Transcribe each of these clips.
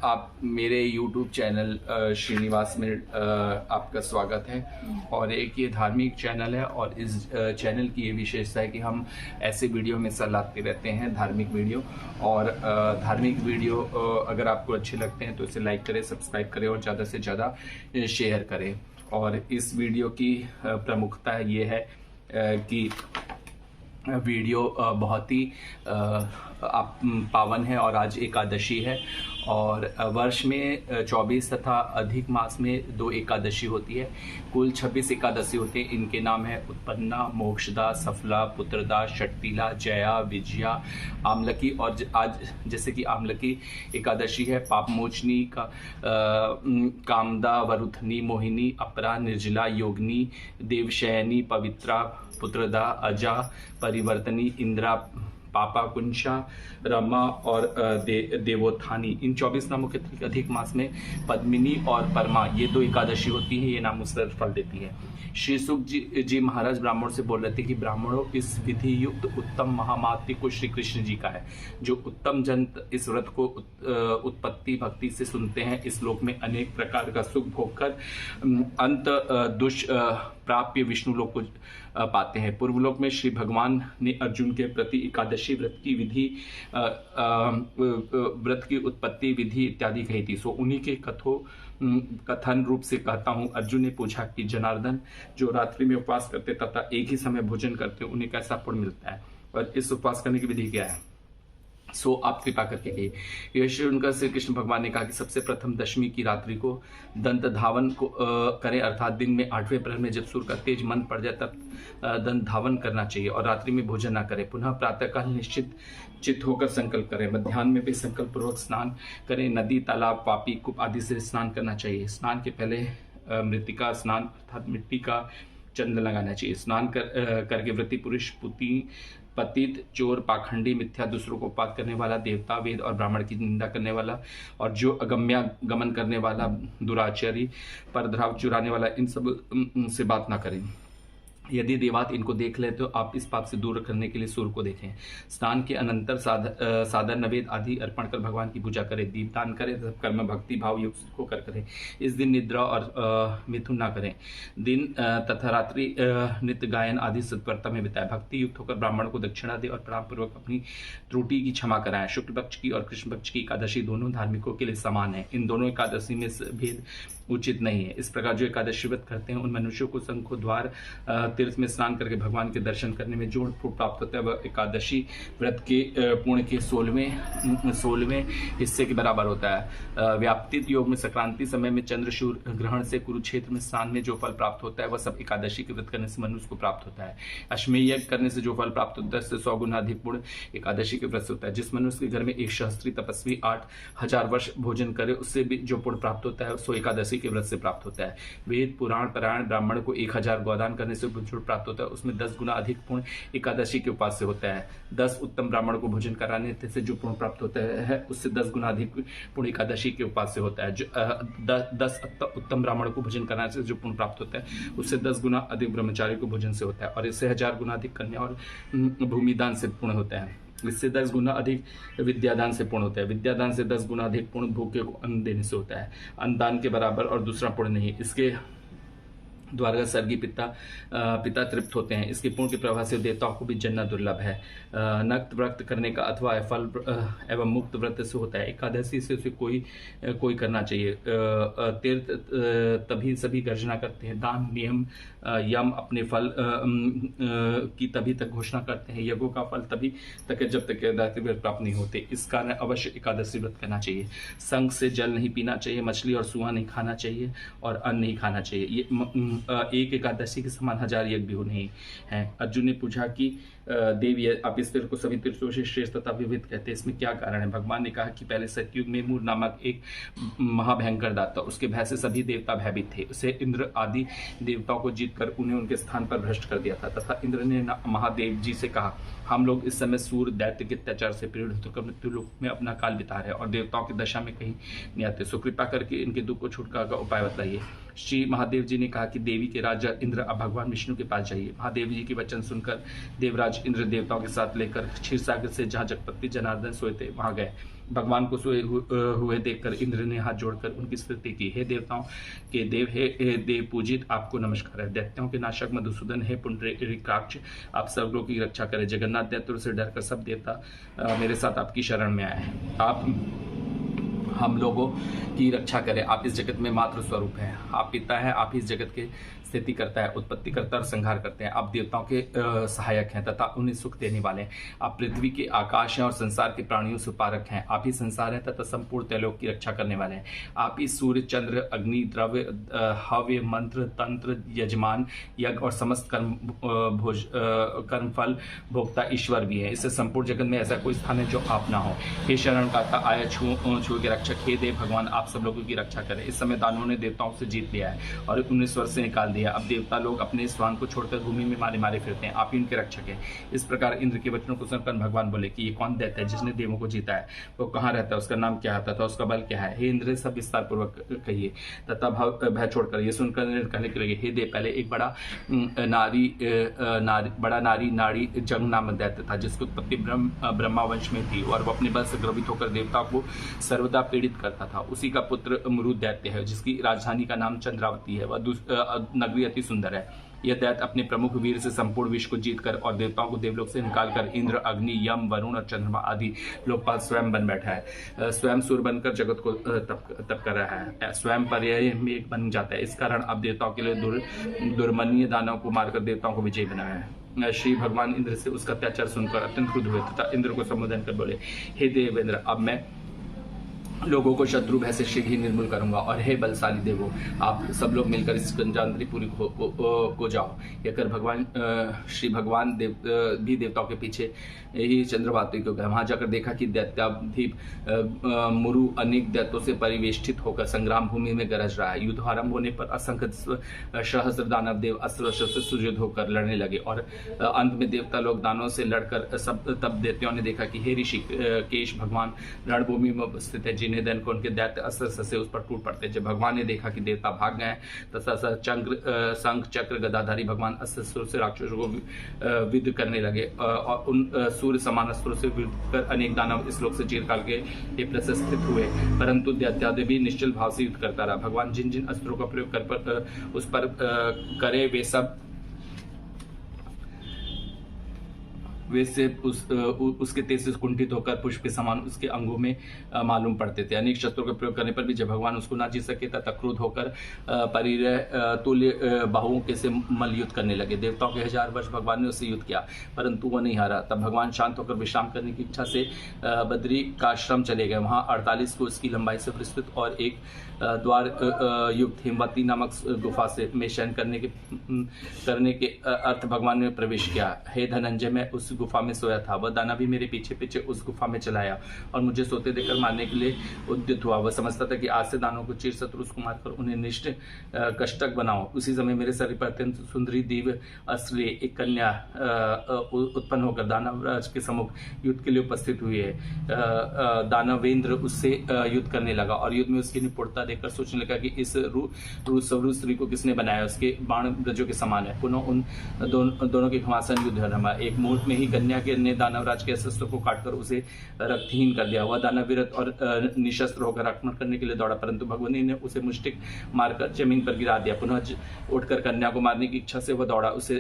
आप मेरे YouTube channel Srinivas में आपका स्वागत है। और एक ये धार्मिक चैनल है और इस चैनल की ये विशेषता है कि हम ऐसे वीडियो में लाते रहते हैं, धार्मिक वीडियो। और धार्मिक वीडियो अगर आपको अच्छे लगते हैं तो इसे लाइक करें, सब्सक्राइब करें और ज़्यादा से ज़्यादा शेयर करें। और इस वीडियो की प्रमुखता ये है कि वीडियो बहुत ही पावन है और आज एकादशी है। और वर्ष में 24 तथा अधिक मास में 2 एकादशी होती है। कुल 26 एकादशी होते हैं। इनके नाम है उत्पन्ना, मोक्षदा, सफला, पुत्रदा, षटतिला, जया, विजया, आमलकी। और आज जैसे कि आमलकी एकादशी है, पापमोचनी का कामदा, वरुथनी, मोहिनी, अपरा, निर्जला, योगिनी, देवशयनी, पवित्रा, पुत्रदा, अजा, परिवर्तनी, इंद्रा, पापा, कुंशा, रमा और देवोत्थानी। इन 24 नामों के अधिक मास में पद्मिनी और परमा ये 2 एकादशी होती हैं। ये नामों से फल देती है। श्री सुख जी महाराज ब्राह्मणों से बोल रहे थे कि ब्राह्मणों, इस विधि युक्त उत्तम महामात्य को श्री कृष्ण जी का है। जो उत्तम जन इस व्रत को उत्पत्ति भक्ति से सुनते हैं, इस लोक में अनेक प्रकार का सुख भोग कर अंत दुष्प्राप्य विष्णु लोक को पाते हैं। पूर्वलोक में श्री भगवान ने अर्जुन के प्रति एकादशी व्रत की विधि, व्रत की उत्पत्ति विधि इत्यादि कही थी। सो उन्हीं के कथन रूप से कहता हूँ। अर्जुन ने पूछा कि जनार्दन, जो रात्रि में उपवास करते तथा एक ही समय भोजन करते उन्हें कैसा पुण्य मिलता है, और इस उपवास करने की विधि क्या है? सो आप कृपा करके कहिए। यह उनका श्री कृष्ण भगवान ने कहा कि सबसे प्रथम दशमी की रात्रि को दंत धावन को करें, अर्थात दिन में 8वें प्रहर में जब सूर्य का तेज मंद पड़ जाए तब दंत धावन करना चाहिए। और रात्रि में भोजन ना करें। पुनः प्रातःकाल निश्चित चित्त होकर संकल्प करें। मध्याह्न में भी संकल्प पूर्वक स्नान करें। नदी, तालाब, पापी, कूप आदि से स्नान करना चाहिए। स्नान के पहले मृतिका स्नान अर्थात मिट्टी का चंदन लगाना चाहिए। स्नान करके वृत्ति पुरुष, पतित, चोर, पाखंडी, मिथ्या, दूसरों को पात करने वाला, देवता, वेद और ब्राह्मण की निंदा करने वाला, और जो अगम्यागमन करने वाला, दुराचारी, परद्राव चुराने वाला, इन सब से बात ना करें। यदि देवात इनको देख ले तो आप इस पाप से दूर करने के लिए सूर्य को देखें। स्नान के अनंतर सादर नवेद आदि अर्पण कर भगवान की पूजा करें। दीपदान करें तथा कर्म भक्ति भाव युक्त होकर करें। इस दिन निद्रा और मिथुन ना करें। दिन तथा रात्रि नित्य गायन आदि सत्वर्ता में बिताएं। भक्ति युक्त होकर ब्राह्मण को दक्षिणा दे और प्रणाम पूर्वक अपनी त्रुटि की क्षमा कराएं। शुक्ल पक्ष की और कृष्ण पक्ष की एकादशी दोनों धार्मिकों के लिए समान है। इन दोनों एकादशी में भेद उचित नहीं है। इस प्रकार जो एकादशी व्रत करते हैं उन मनुष्यों को शंखो द्वार तीर्थ में स्नान करके भगवान के दर्शन करने में जो प्राप्त होता है वह एकादशी व्रत के पुण्य के 16वें हिस्से के बराबर होता है। व्याप्तित योग में संक्रांति समय में चंद्र ग्रहण से कुरुक्षेत्र में स्नान में जो फल प्राप्त होता है वह सब एकादशी के व्रत करने से मनुष्य को प्राप्त होता है। अश्वमेध यज्ञ करने से जो फल प्राप्त होता है उससे 100 गुना अधिक पुण्य एकादशी के व्रत से होता है। जिस मनुष्य के घर में एक सहस्त्री तपस्वी 8000 वर्ष भोजन करे उससे भी जो पुण्य प्राप्त होता है सो एकादशी के व्रत से प्राप्त होता है। वेद पुराण परायण ब्राह्मण को 1000 गोदान करने से जो प्राप्त होता है उसमें 10 गुना अधिक पुण्य एकादशी के उपास से होता है। 10 उत्तम ब्राह्मण को भोजन कराने से जो पुण्य प्राप्त होता है उससे 10 गुना अधिक पुण्य एकादशी के उपास से होता है। जो 10 उत्तम ब्राह्मण को भोजन कराने से जो पुण्य प्राप्त होता है उससे 10 गुना अधिक ब्रह्मचारी को भोजन से होता है। और इससे 1000 गुना अधिक कन्या और भूमिदान से पुण्य होता है। इससे 10 गुना अधिक विद्यादान से पुण्य होता है। विद्यादान से 10 गुना अधिक पुण्य भूखे को अन्न देने से होता है। अन्नदान के बराबर और दूसरा पुण्य नहीं। इसके द्वारा स्वर्गीय पिता तृप्त होते हैं। इसके पुण्य के प्रभाव से देवताओं को भी जन्नत दुर्लभ है। नक्त व्रत करने का अथवा फल एवं मुक्त व्रत से होता है। एकादशी से उसे कोई करना चाहिए। तीर्थ तभी सभी गर्जना करते हैं। दान नियम यम अपने फल की तभी तक घोषणा करते हैं। यज्ञों का फल तभी तक जब तक व्रत प्राप्त नहीं होते। इस कारण अवश्य एकादशी व्रत करना चाहिए। संग से जल नहीं पीना चाहिए। मछली और सुहा नहीं खाना चाहिए और अन्न नहीं खाना चाहिए। ये एक एकादशी के समान 1000 यज्ञ भी नहीं है। अर्जुन ने पूछा कि देवी, आप इस तीर्थ को सभी तीर्थों से श्रेष्ठ तथा विविध कहते हैं, इसमें क्या कारण है? भगवान ने कहा कि पहले सतयुग में मूर नामक एक महाभयंकर दाता, उसके भय से सभी देवता भयभीत थे। उसे इंद्र आदि देवताओं को जीतकर उन्हें उनके स्थान पर भ्रष्ट कर दिया था। तथा इंद्र ने महादेव जी से कहा, हम लोग इस समय सूर्य दैत्य के अत्याचार से पीड़ित होकर मृत्युलोक में अपना काल बिता रहे हैं और देवताओं की दशा में कहीं नहीं आते। सो कृपा करके इनके दुख को छुटकारा का उपाय बताइए। श्री महादेव जी ने कहा कि देवी के राजा इंद्र अब भगवान विष्णु के पास जाइए। महादेव जी के वचन सुनकर देवराज इंद्र देवताओं के साथ लेकर क्षीरसागर से जहाँ जगपति जनार्दन सोए थे वहां गए। भगवान को सोए हुए देखकर इंद्र ने हाथ जोड़कर उनकी स्तुति की। हे देवताओं के देव, हे देव पूजित, आपको नमस्कार है। दैत्यों के नाशक मधुसूदन, हे पुंडरीकाक्ष, आप सब लोगों की रक्षा करें। जगन्नाथ, दैत्यों से डरकर सब देवता मेरे साथ आपकी शरण में आए हैं। आप हम लोगों की रक्षा करें। आप इस जगत में मातृ स्वरूप हैं। आप पिता हैं, आप इस जगत के स्थिति करता है, उत्पत्ति करता है और संहार करते हैं। आप देवताओं के सहायक हैं तथा उन्हें सुख देने वाले हैं। आप पृथ्वी के, आकाश हैं और संसार के प्राणियों से पारक हैं। आप ही संसार हैं तथा संपूर्ण त्रैलोक की रक्षा करने वाले हैं। आप ही सूर्य, चंद्र, अग्नि, द्रव्य, हव्य, मंत्र, तंत्र, यजमान, यज्ञ और समस्त कर्मफल भोक्ता ईश्वर भी है। इससे संपूर्ण जगत में ऐसा कोई स्थान है जो आप ना हो। हे शरण गाता आया छू के रक्षक, हे देव भगवान, आप सब लोगों की रक्षा करें। इस समय दानवों ने देवताओं से जीत लिया है और उन्हें स्वर्ग से निकाल दिया। अब देवता लोग अपने स्वान को छोड़कर भूमि में मारे मारे फिरते हैं। आप ही उनके रक्षक हैं। इस प्रकार इंद्र के वचनों को सुनकर भगवान बोले कि ये कौन दैत्य है जिसने देवों को जीता है? वो कहाँ रहता है? उसका नाम क्या है तथा उसका बल क्या है? हे इंद्र, सब विस्तार पूर्वक कहिए। तथा भय छोड़कर ये सुनकर कहने के लगे, हे देव, पहले एक बड़ा नारी जंग नामक दैत्य था जिसकी उत्पत्ति ब्रह्मा वंश में थी और वो अपने बल से द्रवित होकर देवता को सर्वदा पीड़ित करता था। उसी का पुत्र मरुद दैत्य है जिसकी राजधानी का नाम चंद्रावती है। वह नगरी अति सुंदर है। यह दैत्य अपने प्रमुख वीर से संपूर्ण विश्व को जीतकर और देवताओं को देवलोक से निकालकर इंद्र, अग्नि, यम, वरुण और चंद्रमा आदि लोकपाल स्वयं बन बैठा है। स्वयं सूर्य बनकर जगत को तप कर रहा है। स्वयं पर्याय में एक बन जाता है। इस कारण अब देवताओं के लिए दुर्मनीय दानव को मारकर देवताओं को विजयी बनाया है। श्री भगवान इंद्र से उसका अत्याचार सुनकर अत्यंत क्रुद्ध हुए तथा इंद्र को संबोधन कर बोले, हे देवेंद्र, अब मैं लोगों को शत्रु भय से शीघ्र ही निर्मूल करूंगा और हे बलशाली देवो, आप सब लोग मिलकर इस गंजांतरीपुरी को जाओ। यह कर भगवान श्री भगवान भी देवताओं के पीछे ही चंद्रवाती को गए। वहां जाकर देखा कि दैत्याधिप मुरु अनेक दैत्यों से परिवेष्टित होकर संग्राम भूमि में गरज रहा है। युद्ध आरंभ होने पर असंख्य सहस्त्र दानव देव अस्त्र से सुयोजित होकर लड़ने लगे और अंत में देवता लोग दानों से लड़कर सब तब दैत्यों ने देखा कि हे ऋषि केश, भगवान रणभूमि में उपस्थित है, जिन्हें देन को उनके दैत्य अस्त्र से उस पर टूट पड़ते। जब भगवान ने देखा कि देवता भाग गए तथा शंख चक्र गदाधारी भगवान अस्त्र से राक्षसों को विद्ध करने लगे और उन सूर्य समान अस्त्रों से विद्ध कर अनेक दानव इस लोक से चिरकाल के प्रशस्थित हुए, परंतु दैत्यादि भी निश्चल भाव से युद्ध करता रहा। भगवान जिन जिन अस्त्रों का प्रयोग कर उस पर करे वे से उसके तेज से कुंठित होकर पुष्प के समान उसके अंगों में मालूम पड़ते थे। अनेक शस्त्रों का प्रयोग करने पर भी जब भगवान उसको ना जीत सके तथा क्रोध होकर परिरह तुल्य बाहुओं के से मल युद्ध करने लगे। देवताओं के 1000 वर्ष भगवान ने उससे युद्ध किया परंतु वह नहीं हारा। तब भगवान शांत होकर विश्राम करने की इच्छा से बद्री का आश्रम चले गए। वहाँ 48 को उसकी लंबाई से विस्तृत और एक द्वार युक्त हेमवती नामक गुफा से में शयन करने के अर्थ भगवान ने प्रवेश किया। हे धनंजय, मैं उस गुफा में सोया था। वह दानव भी मेरे पीछे पीछे उस गुफा में चलाया और मुझे सोते देखकर मारने के लिए उद्यत हुआ। वह समझता था कि आज से दानवों को चीर शत्रु उसको मारकर उन्हें निष्ठ कष्टक बनाओ। उसी समय मेरे शरीर पर अत्यंत सुंदरी देव अस्त्रीय एक कन्या उत्पन्न होकर दानवराज के सम्मुख युद्ध के लिए उपस्थित हुई है। दानवेंद्र उससे युद्ध करने लगा और युद्ध में उसकी निपुणता देखकर सोचने लगा कि इस रूप स्त्री को किसने बनाया। उसके बाण गजों के समान है। पुनः उन दोनों के घमासान युद्ध रमा। एक मुहूर्त में ही कन्या के ने दानवराज के शस्त्र को काटकर उसे रक्तहीन कर दिया। वह दानव विरत और निशस्त्र होकर आक्रमण करने के लिए दौड़ा परंतु भगवान ने उसे मुष्टिक मारकर जमीन पर गिरा दिया। पुनः उठकर कन्या को मारने की इच्छा से वह दौड़ा। उसे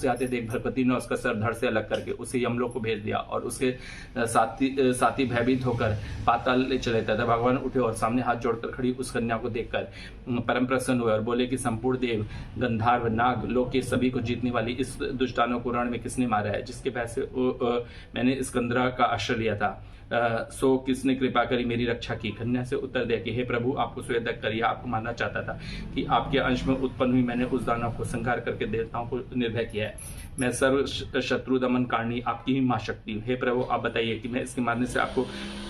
आते देख भरपति ने उसका सर धड़ से अलग करके उसे यमलोक को भेज दिया और उसके साथी भयभीत होकर पाताल ले चले थे। भगवान उठे और सामने हाथ जोड़कर खड़ी उस कन्या को देखकर परम प्रसन्न हुए और बोले कि संपूर्ण देव, गंधर्व, नाग लोक के सभी को जीतने वाली इस दुष्टानों को रण में किसने मारा है, जिसके पैसे मैंने स्कंदरा का आश्रय लिया था। सो किसने कृपा करी मेरी रक्षा की। कन्या से उत्तर दिया कि हे प्रभु, आपको स्वेदक करिए, आपको मानना चाहता था कि आपके अंश में उत्पन्न हुई मैंने उस दानव को संहार करके देवताओं को निर्भय किया है। मैं सर्व शत्रु दमन कारणी आपकी ही महाशक्ति हूँ। हे प्रभु, आप बताइए कि मैं इसके मारने से आपको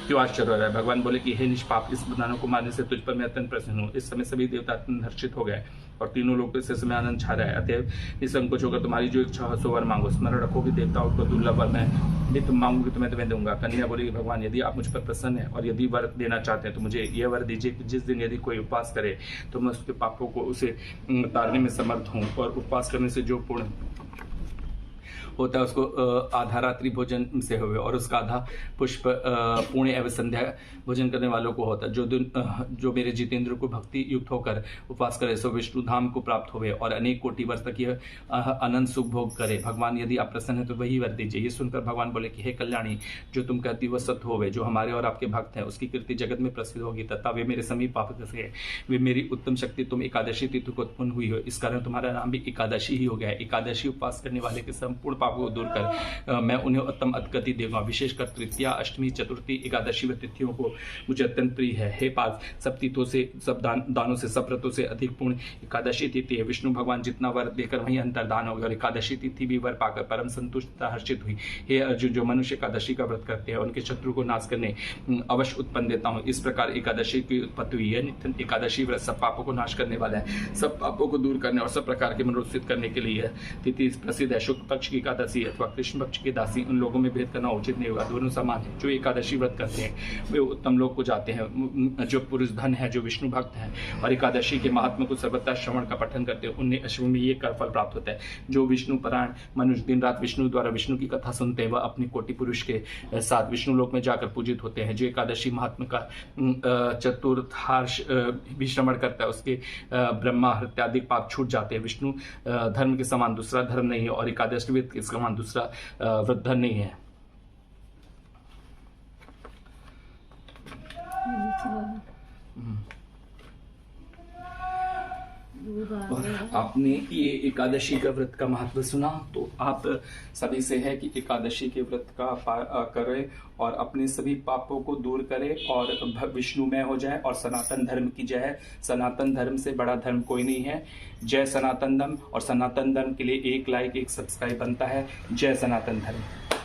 क्यों आश्चर्य हो रहा है। भगवान बोले कि हे निष्पाप, इस दानव को मारने से तुझ पर मैं अत्यंत प्रसन्न हूँ। इस समय सभी देवता अत्यंत हर्षित हो गए और तीनों लोग इस समय आनंद छा रहा है। अतएव निसंकोच होकर तुम्हारी जो इच्छा हो सो वर मांगो। स्मरण रखो कि देवताओं को दुर्लभ वर मैं भी तुम मांगोगे तो मैं तुम्हें दूंगा। कन्या बोली, भगवान यदि आप मुझ पर प्रसन्न है और यदि वर देना चाहते हैं तो मुझे यह वर दीजिए कि जिस दिन यदि कोई उपवास करे तो मैं उसके पापों को उसे तारने में समर्थ हूँ और उपवास करने से जो पुण्य होता है उसको आधा रात्रि भोजन से हुए और उसका आधा पुष्प पुण्य एवं संध्या भोजन करने वालों को होता है। जो मेरे जितेंद्र को भक्ति युक्त होकर उपवास करे सो विष्णु धाम को प्राप्त होवे और अनेक कोटि वर्ष तक यह अनंत सुख भोग करे। भगवान यदि आप प्रसन्न है तो वही वर दीजिए। ये सुनकर भगवान बोले कि हे कल्याणी, जो तुम कहती वह सत्य होवे, जो हमारे और आपके भक्त हैं उसकी कीर्ति जगत में प्रसिद्ध होगी तथा वे मेरे समीप पाप से वे मेरी उत्तम शक्ति तुम एकादशी तिथि को उत्पन्न हुई हो, इस कारण तुम्हारा नाम भी एकादशी ही हो गया है। एकादशी उपवास करने वाले के संपूर्ण पापों को दूर कर मैं उन्हें उत्तम अद्गति देगा। विशेषकर तृतीया, अष्टमी, चतुर्थी, एकादशी व तिथियों को मुझे अत्यंत प्रिय है। हे पार्थ, सब तीर्थों से, सब दानों से, सब व्रतों से अधिक पूर्ण एकादशी तिथि है। विष्णु भगवान जितना वर देकर वही अंतर्दान हो गया और एकादशी तिथि भी वर पाकर परम संतुष्ट हर्षित हुई। हे अर्जुन, जो मनुष्य एकादशी का व्रत करते हैं उनके शत्रु को नाश करने अवश्य उत्पन्न देता हूँ। इस प्रकार एकादशी की उत्पत्ति हुई है। नित्य एकादशी व्रत सब पापों को नाश करने वाला है, सब पापों को दूर करने और सब प्रकार के मनोरंजित करने के लिए तिथि प्रसिद्ध है। शुक्ल पक्ष की एकादशी अथवा कृष्ण पक्ष की दासी, उन लोगों में भेद करना उचित नहीं होगा, दोनों समान है। जो एकादशी व्रत करते हैं वे उत्तम लोक को जाते हैं। जो पुरुष धन है, जो विष्णु भक्त हैं और एकादशी के महात्मा को सर्वथा श्रवण का पठन करते हैं, उन्हें अश्वमेध का फल प्राप्त होता है। जो विष्णु परायण मनुष्य दिन रात विष्णु द्वारा विष्णु की कथा सुनते हैं वह अपने कोटि पुरुष के साथ विष्णु लोक में जाकर पूजित होते हैं। जो एकादशी महात्मा का चतुर्थांश भी श्रवण करता है उसके ब्रह्मा इत्यादि पाप छूट जाते हैं। विष्णु धर्म के समान दूसरा धर्म नहीं है और एकादशी व्रत के समान दूसरा व्रत धर्म नहीं है। और आपने ये एकादशी का व्रत का महत्व सुना, तो आप सभी से है कि एकादशी के व्रत का करें और अपने सभी पापों को दूर करें और विष्णुमय हो जाए और सनातन धर्म की जय है। सनातन धर्म से बड़ा धर्म कोई नहीं है। जय सनातन धर्म। और सनातन धर्म के लिए 1 लाइक 1 सब्सक्राइब बनता है। जय सनातन धर्म।